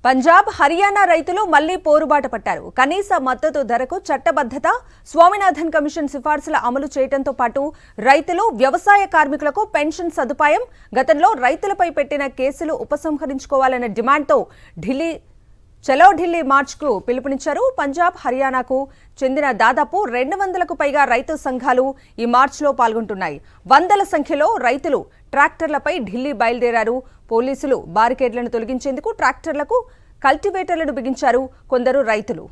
పంజాబ్ హర్యానా రైతులు మళ్లీ పోరుబాట పట్టారు. కనీస మద్దతు ధరకు చట్టబద్ధత, స్వామినాథన్ కమిషన్ సిఫార్సుల అమలు చేయడంతో పాటు రైతులు, వ్యవసాయ కార్మికులకు పెన్షన్ సదుపాయం, గతంలో రైతులపై పెట్టిన కేసులు ఉపసంహరించుకోవాలన్న డిమాండ్తో చలో ఢిల్లీ మార్చ్కు పిలుపునిచ్చారు. పంజాబ్, హర్యానాకు చెందిన దాదాపు 200కు పైగా రైతు సంఘాలు ఈ మార్చ్లో పాల్గొంటున్నాయి. వందల సంఖ్యలో రైతులు ట్రాక్టర్లపై ఢిల్లీ బయలుదేరారు. పోలీసులు బారికేడ్లను తొలగించేందుకు ట్రాక్టర్లకు కల్టివేటర్లను బిగించారు కొందరు రైతులు.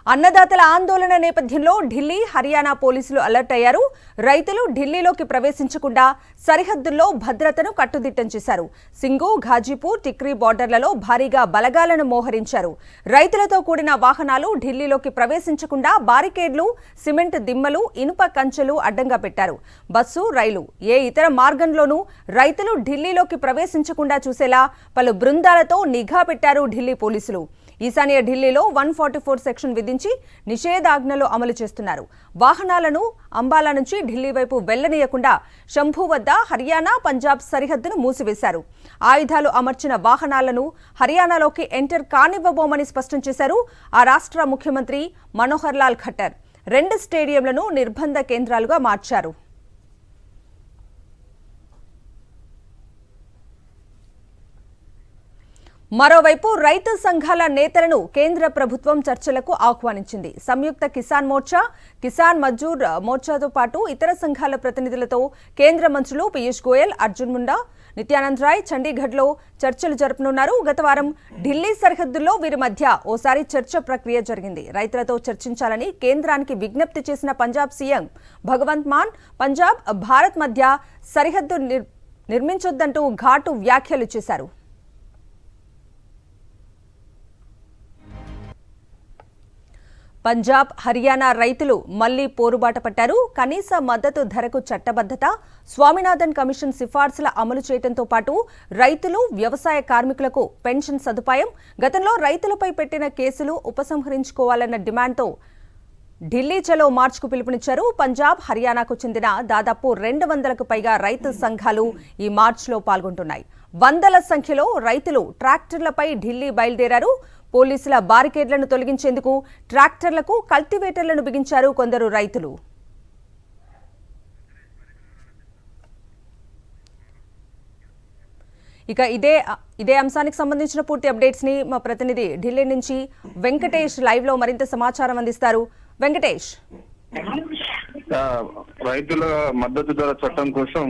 అన్నదాతల ఆందోళన నేపథ్యంలో ఢిల్లీ, హర్యానా పోలీసులు అలర్ట్ అయ్యారు. రైతులు ఢిల్లీలోకి ప్రవేశించకుండా సరిహద్దుల్లో భద్రతను కట్టుదిట్టం చేశారు. సింగు, ఘాజీపూర్, టిక్రీ బార్డర్లలో భారీగా బలగాలను మోహరించారు. రైతులతో కూడిన వాహనాలు ఢిల్లీలోకి ప్రవేశించకుండా బారికేడ్లు, సిమెంట్ దిమ్మలు, ఇనుప కంచెలు అడ్డంగా పెట్టారు. బస్సు, రైలు ఏ ఇతర మార్గంలోనూ రైతులు ఢిల్లీలోకి ప్రవేశించకుండా చూసేలా పలు బృందాలతో నిఘా పెట్టారు ఢిల్లీ పోలీసులు. ఈశాన్య ఢిల్లీలో 144 సెక్షన్ విధించి నిషేధాజ్ఞలు అమలు చేస్తున్నారు. వాహనాలను అంబాలా నుంచి ఢిల్లీ వైపు వెళ్లనీయకుండా శంభూ వద్ద హర్యానా, పంజాబ్ సరిహద్దును మూసివేశారు. ఆయుధాలు అమర్చిన వాహనాలను హర్యానాలోకి ఎంటర్ కానివ్వబోమని స్పష్టం చేశారు ఆ రాష్ట్ర ముఖ్యమంత్రి మనోహర్ లాల్ ఖట్టర్. 2 స్టేడియంలను నిర్బంధ కేంద్రాలుగా మార్చారు. మరోవైపు రైతు సంఘాల నేతలను కేంద్ర ప్రభుత్వం చర్చలకు ఆహ్వానించింది. సంయుక్త కిసాన్ మోర్చా, కిసాన్ మజ్దూర్ మోర్చాతో పాటు ఇతర సంఘాల ప్రతినిధులతో కేంద్ర మంత్రులు పీయూష్ గోయల్, అర్జున్ ముండా, నిత్యానంద్ రాయ్ చండీగఢ్లో చర్చలు జరుపనున్నారు. గత వారం ఢిల్లీ సరిహద్దుల్లో వీరి మధ్య ఓసారి చర్చ ప్రక్రియ జరిగింది. రైతులతో చర్చించాలని కేంద్రానికి విజ్ఞప్తి చేసిన పంజాబ్ సీఎం భగవంత్ మాన్ పంజాబ్, భారత్ మధ్య సరిహద్దు నిర్మించొద్దంటూ ఘాటు వ్యాఖ్యలు చేశారు. పంజాబ్, హర్యానా రైతులు మళ్లీ పోరుబాట పట్టారు. కనీస మద్దతు ధరకు చట్టబద్ధత, స్వామినాథన్ కమిషన్ సిఫార్సుల అమలు చేయడంతో పాటు రైతులు, వ్యవసాయ కార్మికులకు పెన్షన్ సదుపాయం, గతంలో రైతులపై పెట్టిన కేసులు ఉపసంహరించుకోవాలన్న డిమాండ్తో ఢిల్లీ చలో మార్చ్కు పిలుపునిచ్చారు. పంజాబ్, హర్యానాకు చెందిన దాదాపు 200కు పైగా రైతు సంఘాలు ఈ మార్చ్లో పాల్గొంటున్నాయి. వందల సంఖ్యలో రైతులు ట్రాక్టర్లపై ఢిల్లీ బయలుదేరారు. పోలీసుల బారికేడ్లను తొలగించేందుకు ట్రాక్టర్లకు కల్టివేటర్లను బిగించారు కొందరు రైతులు. ఇక ఇదే అంశానికి సంబంధించిన పూర్తి అప్డేట్స్ ని మా ప్రతినిధి ఢిల్లీ నుంచి వెంకటేష్ లైవ్ లో మరింత సమాచారం అందిస్తారు. వెంకటేష్, రైతుల మద్దతు ధర చట్టం కోసం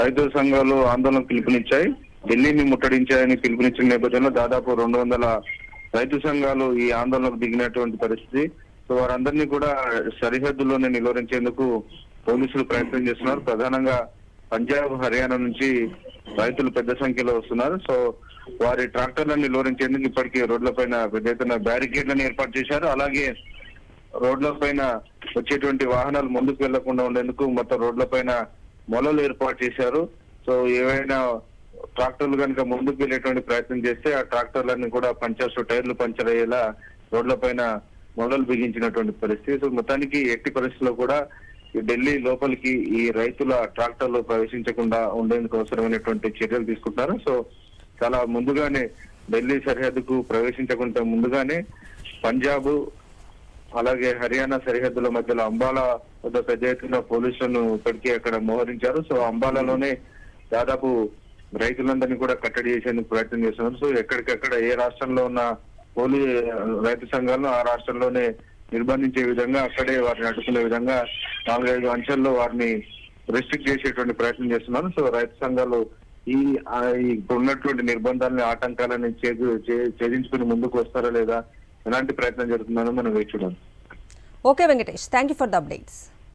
రైతు సంఘాలు ఆందోళన పిలుపునిచ్చాయి. ఢిల్లీని ముట్టడించాయని పిలుపునిచ్చిన నేపథ్యంలో దాదాపు 200 రైతు సంఘాలు ఈ ఆందోళనకు దిగినటువంటి పరిస్థితి. సో వారందరినీ కూడా సరిహద్దుల్లోనే నిలువరించేందుకు పోలీసులు ప్రయత్నం చేస్తున్నారు. ప్రధానంగా పంజాబ్, హర్యానా నుంచి రైతులు పెద్ద సంఖ్యలో వస్తున్నారు. సో వారి ట్రాక్టర్లను నిలువరించేందుకు ఇప్పటికీ రోడ్లపైన పెద్ద ఎత్తున బ్యారికేడ్లను ఏర్పాటు చేశారు. అలాగే రోడ్లపైన వచ్చేటువంటి వాహనాలు ముందుకు వెళ్లకుండా ఉండేందుకు మొత్తం రోడ్లపైన మొలలు ఏర్పాటు చేశారు. సో ఏవైనా ట్రాక్టర్లు కనుక ముందుకు వెళ్లేటువంటి ప్రయత్నం చేస్తే ఆ ట్రాక్టర్లన్నీ కూడా టైర్లు పంచర్ అయ్యేలా రోడ్లపైన మొలలు బిగించినటువంటి పరిస్థితి. సో మొత్తానికి ఎట్టి పరిస్థితుల్లో కూడా ఢిల్లీ లోపలికి ఈ రైతుల ట్రాక్టర్లు ప్రవేశించకుండా ఉండేందుకు అవసరమైనటువంటి చర్యలు తీసుకుంటున్నారు. సో చాలా ముందుగానే ఢిల్లీ సరిహద్దుకు ప్రవేశించకుండా ముందుగానే పంజాబ్ అలాగే హర్యానా సరిహద్దుల మధ్యలో అంబాలా వద్ద పెద్ద ఎత్తున పోలీసులను ఇప్పటికీ అక్కడ మోహరించారు. సో అంబాలాలోనే దాదాపు రైతులందరినీ కూడా కట్టడి చేసేందుకు ప్రయత్నం చేస్తున్నారు. సో ఎక్కడికక్కడ ఏ రాష్ట్రంలో ఉన్న రైతు సంఘాలను ఆ రాష్ట్రంలోనే నిర్బంధించే విధంగా, అక్కడే వారిని అడ్డుకునే విధంగా 4-5 అంచెల్లో వారిని రెస్ట్రిక్ట్ చేసేటువంటి ప్రయత్నం చేస్తున్నారు. సో రైతు సంఘాలు ఉన్నటువంటి నిర్బంధాలని, ఆటంకాలని ఛేదించుకుని ముందుకు వస్తారా లేదా, ఎలాంటి ప్రయత్నం జరుగుతుందని మనం వేచి చూడాలి. Okay Venkatesh, thank you for the updates.